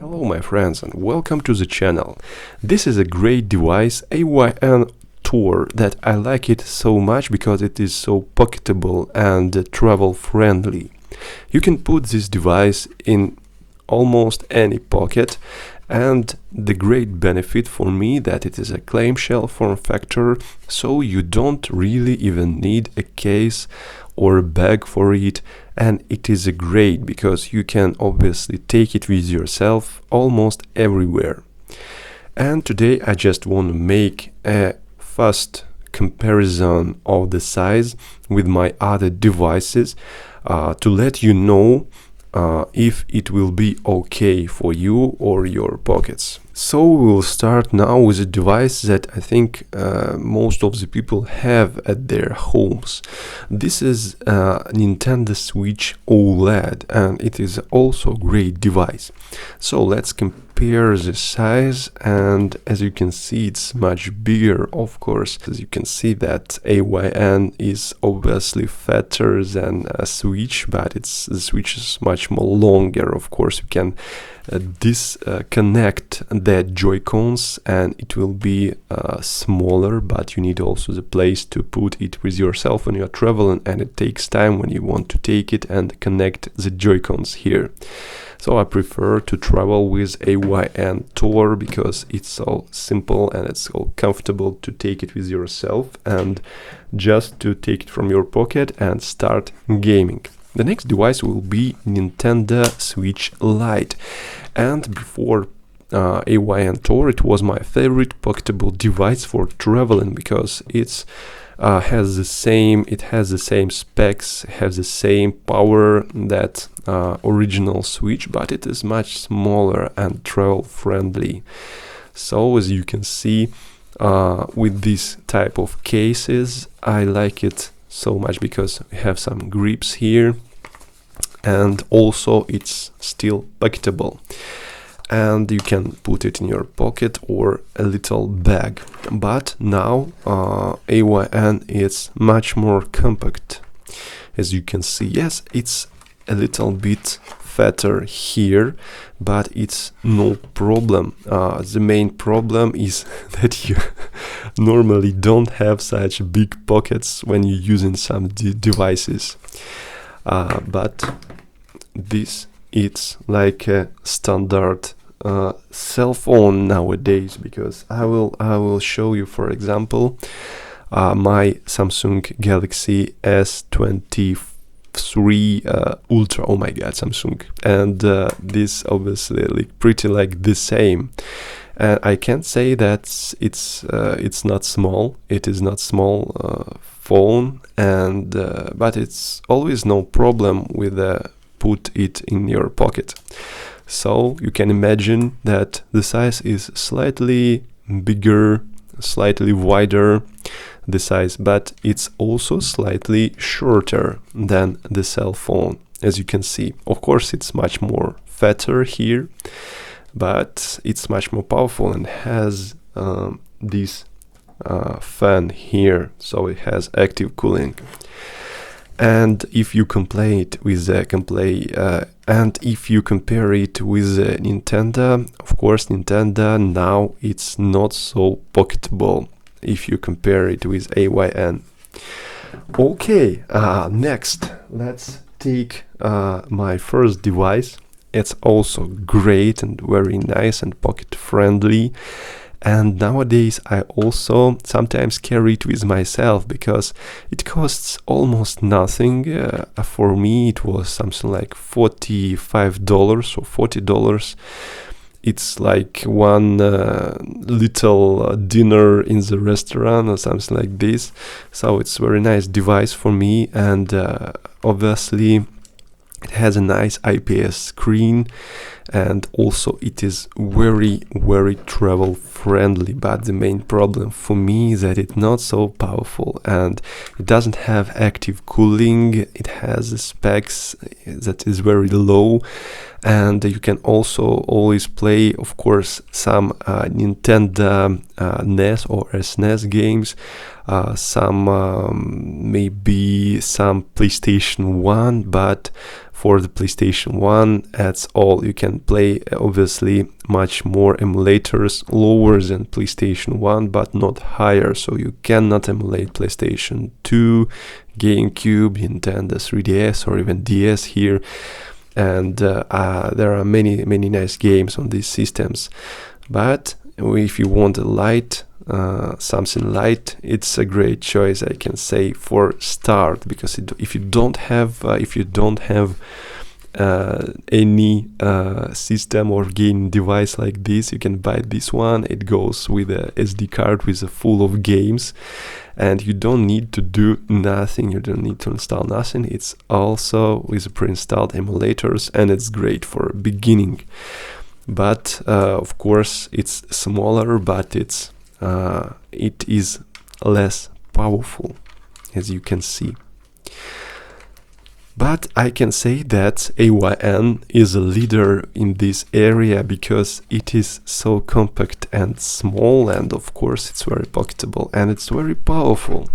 Hello my friends and welcome to the channel. This is a great device, AYN Thor, that I like it so much because it is so pocketable and travel friendly. You can put this device in almost any pocket, and the great benefit for me that it is a clamshell form factor, so you don't really even need a case or a bag for it, and it is a great because you can obviously take it with yourself almost everywhere. And today I just want to make a fast comparison of the size with my other devices to let you know if it will be okay for you or your pockets. So we'll start now with a device that I think most of the people have at their homes. This is a Nintendo Switch OLED, and it is also a great device. So let's compare the size, and as you can see it's much bigger, of course. As you can see that AYN is obviously fatter than a Switch, but the Switch is much more longer. Of course you can disconnect the Joy-Cons and it will be smaller, but you need also the place to put it with yourself when you are traveling, and it takes time when you want to take it and connect the Joy-Cons here. So I prefer to travel with AYN Thor because it's so simple and it's so comfortable to take it with yourself and just to take it from your pocket and start gaming. The next device will be Nintendo Switch Lite, and before AYN Thor it was my favorite pocketable device for traveling because it has the same specs, has the same power that original Switch, but it is much smaller and travel friendly. So as you can see with this type of cases, I like it so much because we have some grips here, and also it's still pocketable and you can put it in your pocket or a little bag. But now AYN is much more compact. As you can see, yes, it's a little bit fatter here, but it's no problem. The main problem is that you normally don't have such big pockets when you're using some devices. But this it's like a standard cell phone nowadays, because I will show you, for example, my Samsung Galaxy S23 Ultra. Oh my god, Samsung. And this obviously look pretty like the same. I can't say that it's not small. It is not small phone, and but it's always no problem with put it in your pocket. So you can imagine that the size is slightly bigger, slightly wider, the size, but it's also slightly shorter than the cell phone, as you can see. Of course it's much more fatter here, but it's much more powerful and has this fan here, so it has active cooling. And if you compare it with Nintendo, of course Nintendo now it's not so pocketable if you compare it with AYN. Okay, next let's take my first device. It's also great and very nice and pocket friendly, and nowadays I also sometimes carry it with myself because it costs almost nothing. For me it was something like $45 or $40. It's like one little dinner in the restaurant or something like this. So it's a very nice device for me, and obviously it has a nice IPS screen, and also it is very travel friendly. But the main problem for me is that it's not so powerful and it doesn't have active cooling. It has the specs that is very low, and you can also always play, of course, some Nintendo NES or SNES games maybe some PlayStation 1, but for the PlayStation 1 that's all. You can play obviously much more emulators lower than PlayStation 1 but not higher, so you cannot emulate PlayStation 2, GameCube, Nintendo 3DS or even DS here, and there are many nice games on these systems. But if you want a Lite, something light, it's a great choice, I can say, for start, because if you don't have any system or gaming device like this, you can buy this one. It goes with a SD card with a full of games, and you don't need to do nothing, you don't need to install nothing. It's also with pre-installed emulators, and it's great for beginning. But of course it's smaller, but it is less powerful, as you can see. But I can say that AYN is a leader in this area because it is so compact and small, and of course it's very pocketable and it's very powerful.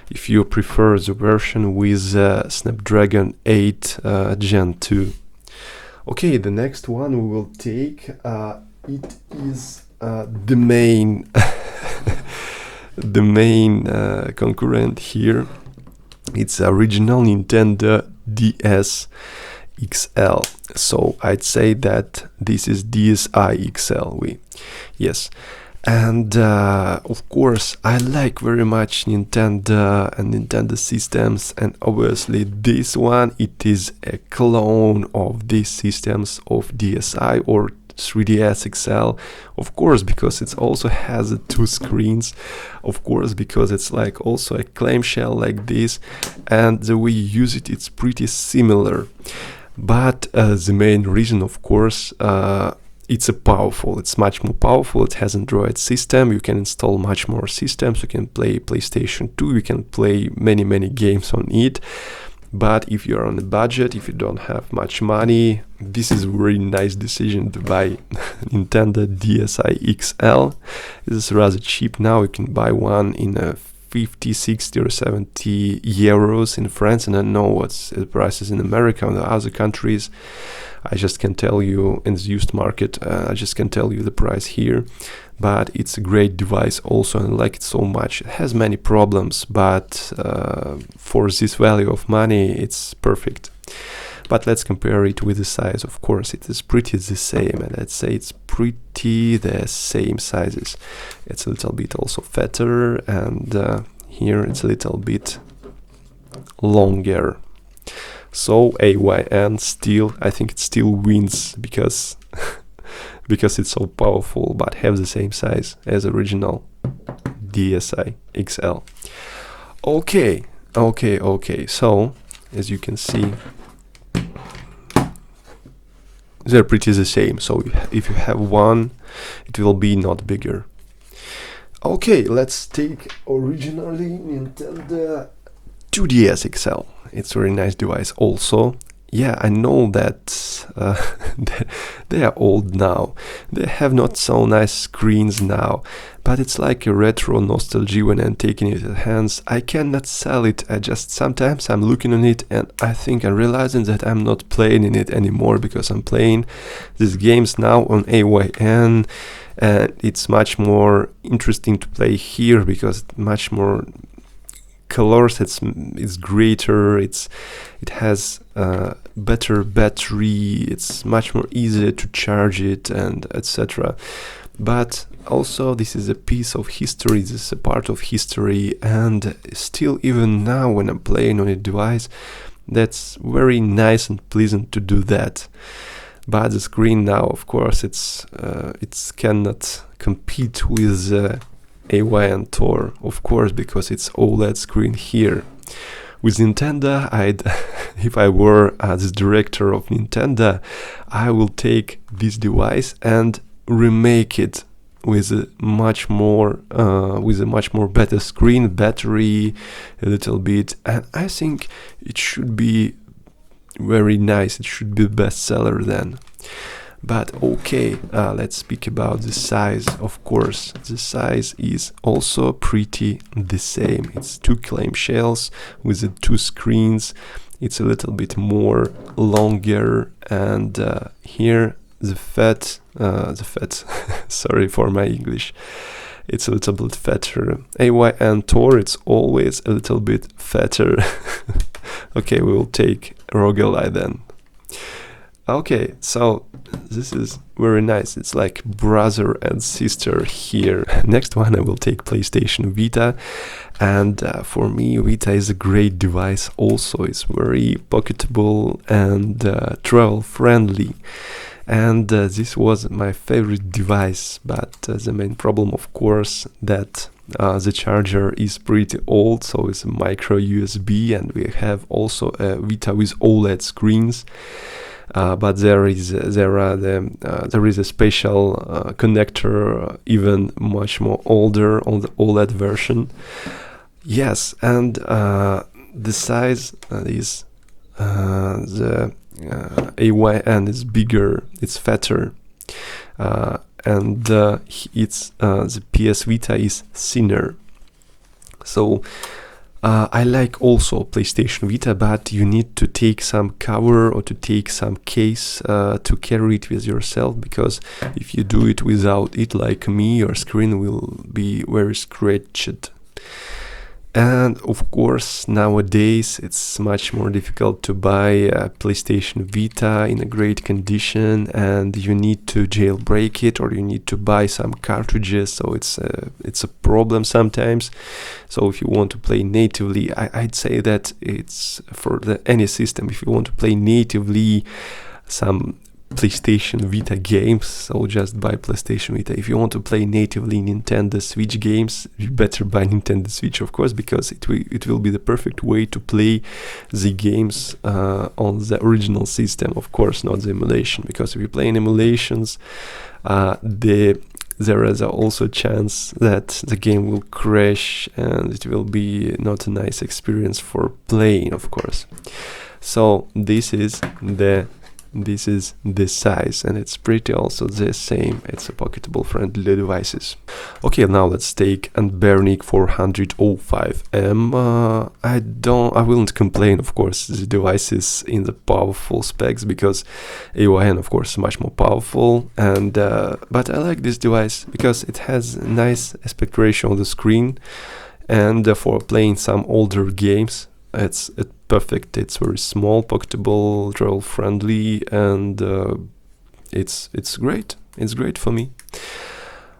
If you prefer the version with Snapdragon 8 Gen 2. Okay, the next one we will take, it is the main the main concurrent here. It's original Nintendo DSi XL. So I'd say that this is DSi XL. Yes. And of course I like very much Nintendo and Nintendo systems, and obviously this one, it is a clone of these systems of DSi or 3DS XL, of course, because it also has 2 screens, of course, because it's like also a clamshell like this, and the way you use it, it's pretty similar. But the main reason, of course, it's much more powerful. It has Android system. You can install much more systems. You can play PlayStation 2. You can play many games on it. But if you're on a budget, if you don't have much money, this is a very nice decision to buy Nintendo DSi XL. It is rather cheap now. You can buy one in 50, 60 or 70 euros in France, and I don't know what's the prices in America and the other countries. I just can tell you in the used market, I just can tell you the price here. But it's a great device also, and I like it so much. It has many problems, but for this value of money, it's perfect. But let's compare it with the size. Of course, it is pretty the same, and I'd say it's pretty the same sizes. It's a little bit also fatter, and here it's a little bit longer. So AYN still, I think it still wins because because it's so powerful, but have the same size as original DSi XL. Okay. So as you can see, they're pretty the same. So if you have one, it will be not bigger. Okay, let's take originally Nintendo 2DS XL. It's a very nice device also. Yeah, I know that they are old now. They have not so nice screens now, but it's like a retro nostalgia when I'm taking it in hands. I cannot sell it. I just sometimes I'm looking on it and I think I'm realizing that I'm not playing in it anymore, because I'm playing these games now on AYN, and it's much more interesting to play here because it's much more colors, it's greater, it has better battery, it's much more easier to charge it, and etc. But also this is a piece of history, this is a part of history, and still even now when I'm playing on a device, that's very nice and pleasant to do that. But the screen now, of course, it cannot compete with AYN Thor, of course, because it's OLED screen here. With Nintendo, if I were the director of Nintendo, I will take this device and remake it with a much more better screen, battery, a little bit, and I think it should be very nice. It should be a bestseller then. But okay, let's speak about the size. Of course, the size is also pretty the same. It's 2 clamshells with the 2 screens. It's a little bit more longer, and here the fat, sorry for my English, it's a little bit fatter. AYN Thor, it's always a little bit fatter. Okay, we will take ROG Ally then. Okay, so this is very nice. It's like brother and sister here. Next one, I will take PlayStation Vita, and for me Vita is a great device also. It's very pocketable and travel friendly, and this was my favorite device. But the main problem, of course, that the charger is pretty old, so it's a micro USB, and we have also a Vita with OLED screens. But there is a special connector, even much more older on the OLED version. Yes, and the size is the AYN is bigger, it's fatter, and it's the PS Vita is thinner. So I like also PlayStation Vita, but you need to take some cover or to take some case to carry it with yourself, because if you do it without it, like me, your screen will be very scratched. And of course, nowadays it's much more difficult to buy a PlayStation Vita in a great condition, and you need to jailbreak it, or you need to buy some cartridges, so it's a problem sometimes. So if you want to play natively, I'd say that it's for any system. If you want to play natively some PlayStation Vita games, so just buy PlayStation Vita. If you want to play natively Nintendo Switch games, you better buy Nintendo Switch, of course, because it will be the perfect way to play the games on the original system, of course, not the emulation, because if you play in emulations, there is also a chance that the game will crash, and it will be not a nice experience for playing, of course. So this is the size, and it's pretty also the same. It's a pocketable friendly devices. Okay, now let's take Anbernic 405M. I wouldn't complain, of course, the device is in the powerful specs, because AYN, of course, is much more powerful, and but I like this device because it has a nice aspect ratio on the screen, and for playing some older games, it's perfect. It's very small, pocketable, travel friendly, and it's great. It's great for me.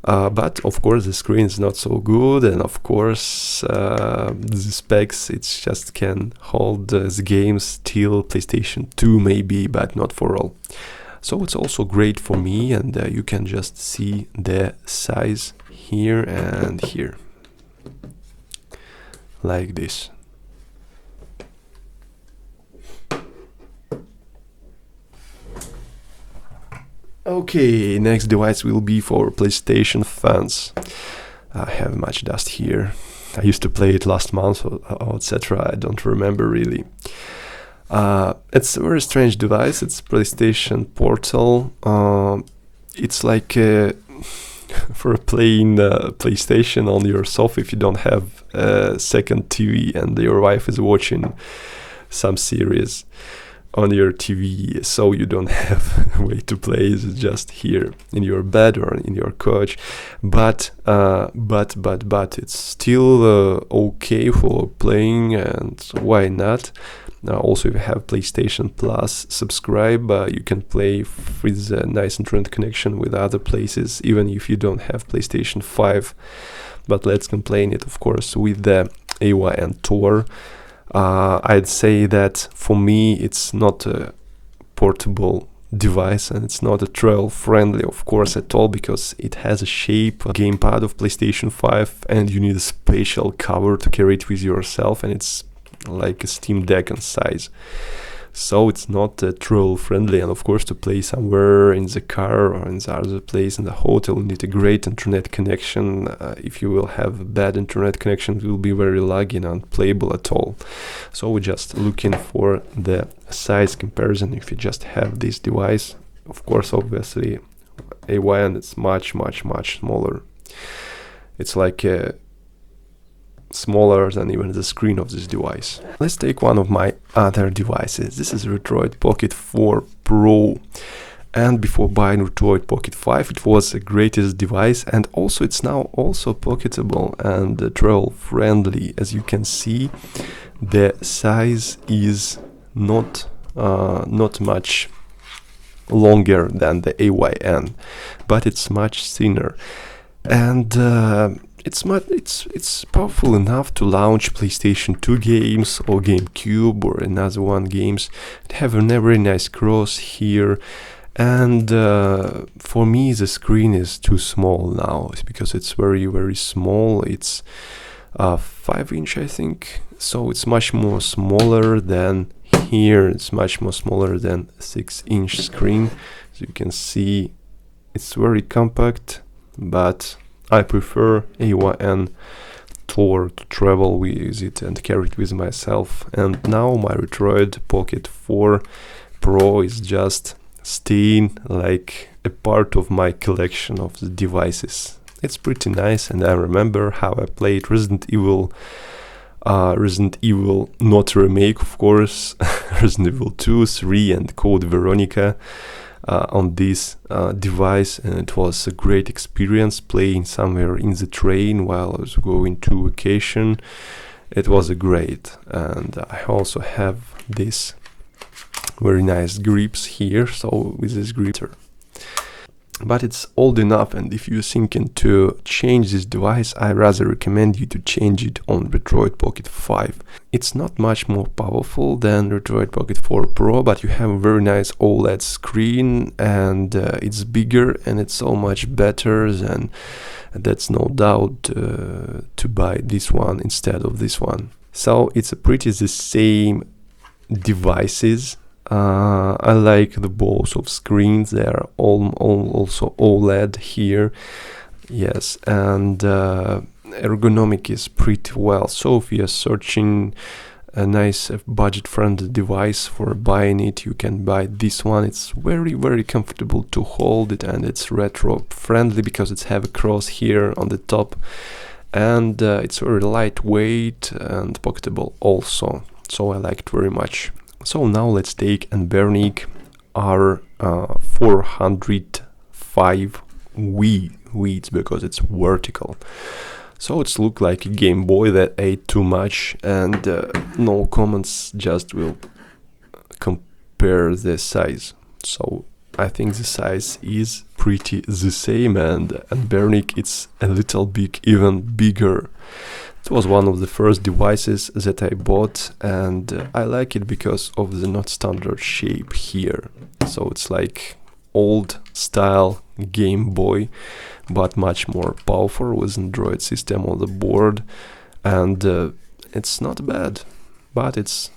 But of course the screen is not so good, and of course the specs, it just can hold the games till PlayStation 2 maybe, but not for all. So it's also great for me, and you can just see the size here and here, like this. Okay, next device will be for PlayStation fans. I have much dust here. I used to play it last month, or etc. I don't remember really. It's a very strange device. It's PlayStation Portal. It's like for playing PlayStation on your sofa if you don't have a second TV and your wife is watching some series on your TV, so you don't have a way to play. It's just here in your bed or in your couch, but it's still okay for playing, and why not? Also, if you have PlayStation Plus subscribe, you can play with a nice internet connection with other places, even if you don't have PlayStation 5. But let's complain it, of course, with the AYN Thor. I'd say that for me it's not a portable device, and it's not a travel friendly, of course, at all, because it has a shape gamepad of PlayStation 5, and you need a special cover to carry it with yourself, and it's like a Steam Deck in size. So it's not travel friendly, and of course to play somewhere in the car or in the other place in the hotel, you need a great internet connection. If you will have a bad internet connection, it will be very laggy and unplayable at all. So we're just looking for the size comparison. If you just have this device, of course, obviously, AYN is much smaller. It's like smaller than even the screen of this device. Let's take one of my other devices. This is Retroid Pocket 4 Pro. And before buying Retroid Pocket 5, it was the greatest device, and also it's now also pocketable and travel friendly. As you can see, the size is not much longer than the AYN, but it's much thinner, and it's powerful enough to launch PlayStation 2 games or GameCube or another one games. It have a very nice cross here. And for me, the screen is too small now. It's because it's very small. It's 5-inch, I think. So it's much more smaller than here. It's much more smaller than 6-inch screen. So you can see it's very compact, but I prefer AYN Thor to travel with it and carry it with myself. And now my Retroid Pocket 4 Pro is just staying like a part of my collection of the devices. It's pretty nice, and I remember how I played Resident Evil, not remake, of course, Resident Evil 2, 3 and Code Veronica on this device, and it was a great experience playing somewhere in the train while I was going to vacation. It was great, and I also have this very nice grips here, so with this gripper. But it's old enough, and if you're thinking to change this device, I rather recommend you to change it on Retroid Pocket 5. It's not much more powerful than Retroid Pocket 4 Pro, but you have a very nice OLED screen, and it's bigger, and it's so much better, than that's no doubt to buy this one instead of this one. So it's pretty the same devices. I like the both of screens. They are all also OLED here, yes, and ergonomic is pretty well. So if you're searching a nice budget-friendly device for buying it, you can buy this one. It's very comfortable to hold it, and it's retro-friendly because it's have a cross here on the top, and it's very lightweight and pocketable also. So I like it very much. So now let's take Anbernic RG405V. It's because it's vertical. So it's look like a Game Boy that ate too much, and no comments, just will compare the size. So I think the size is pretty the same, and Anbernic it's a little bit even bigger. It was one of the first devices that I bought, and I like it because of the not standard shape here. So it's like old style Game Boy, but much more powerful with Android system on the board, and it's not bad, but it's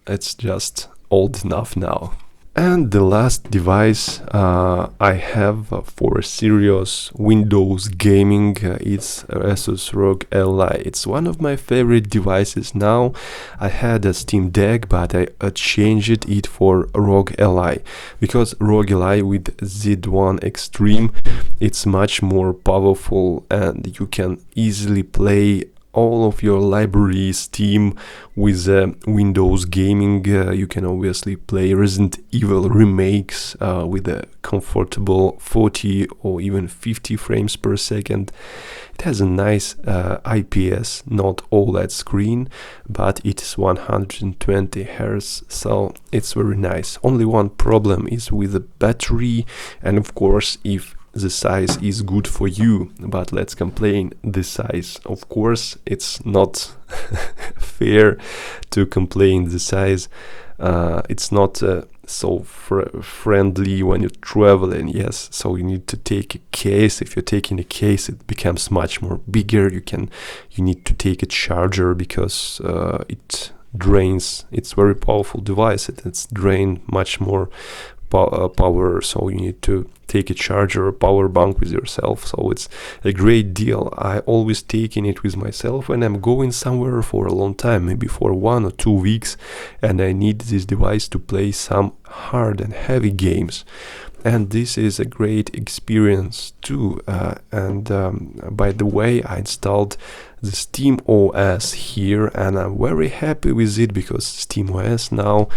just old enough now. And the last device I have for serious Windows gaming is Asus ROG Ally. It's one of my favorite devices now. I had a Steam Deck, but I changed it for ROG Ally because ROG Ally with Z1 Extreme, it's much more powerful, and you can easily play all of your library Steam with Windows gaming. You can obviously play Resident Evil remakes with a comfortable 40 or even 50 frames per second. It has a nice IPS, not OLED screen, but it is 120 Hz, so it's very nice. Only one problem is with the battery, and of course if the size is good for you, but let's complain the size. Of course, it's not fair to complain the size. It's not so friendly when you travel, and yes, so you need to take a case. If you're taking a case, it becomes much more bigger. You need to take a charger because it drains. It's very powerful device. It's drain much more power, so you need to take a charger or power bank with yourself, so it's a great deal. I always taking it with myself when I'm going somewhere for a long time, maybe for 1 or 2 weeks, and I need this device to play some hard and heavy games. And this is a great experience too. By the way, I installed the Steam OS here, and I'm very happy with it, because Steam OS now,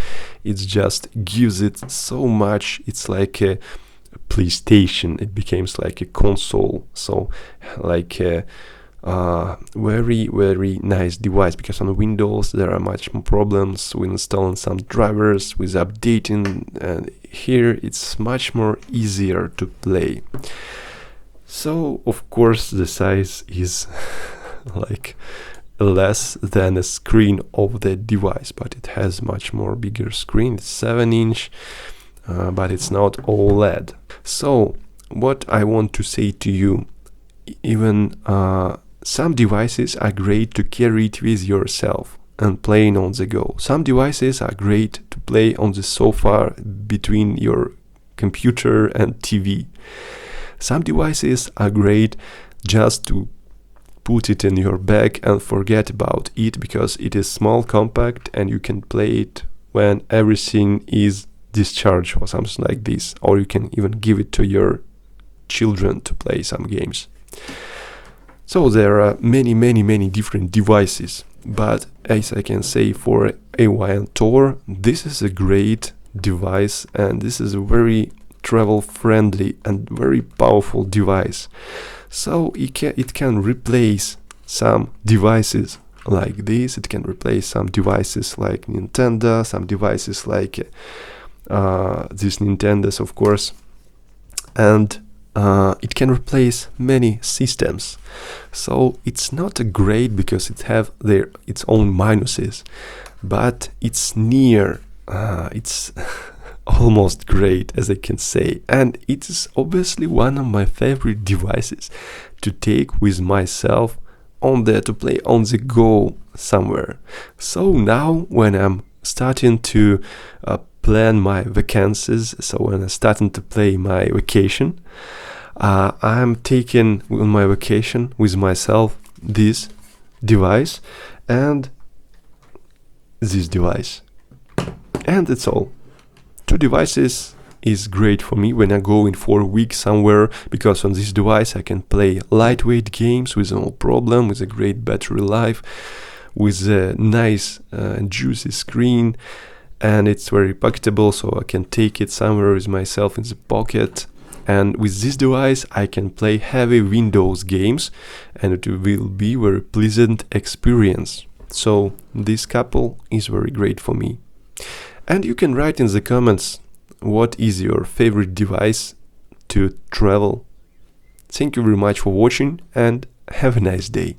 it just gives it so much. It's like a PlayStation. It becomes like a console. So like a very nice device, because on Windows there are much more problems with installing some drivers, with updating, and here it's much more easier to play. So of course the size is like less than a screen of the device, but it has much more bigger screen. It's 7-inch, but it's not OLED. So what I want to say to you, even some devices are great to carry it with yourself and playing on the go. Some devices are great to play on the sofa between your computer and TV. Some devices are great just to put it in your bag and forget about it, because it is small, compact, and you can play it when everything is discharged or something like this, or you can even give it to your children to play some games. So there are many different devices, but as I can say, for AYN Thor, this is a great device, and this is a very travel friendly and very powerful device. So it can replace some devices like this. It can replace some devices like Nintendo, some devices like these Nintendos, of course, and it can replace many systems. So it's not a great, because it have its own minuses, but it's near, it's almost great, as I can say, and it is obviously one of my favorite devices to take with myself to play on the go somewhere. So now when I'm starting to plan my vacancies, so when I'm starting to play my vacation, I'm taking on my vacation with myself this device and this device, and that's all. 2 devices is great for me when I go in for a week somewhere, because on this device I can play lightweight games with no problem, with a great battery life, with a nice and juicy screen, and it's very pocketable, so I can take it somewhere with myself in the pocket. And with this device I can play heavy Windows games, and it will be a very pleasant experience. So this couple is very great for me. And you can write in the comments what is your favorite device to travel. Thank you very much for watching, and have a nice day.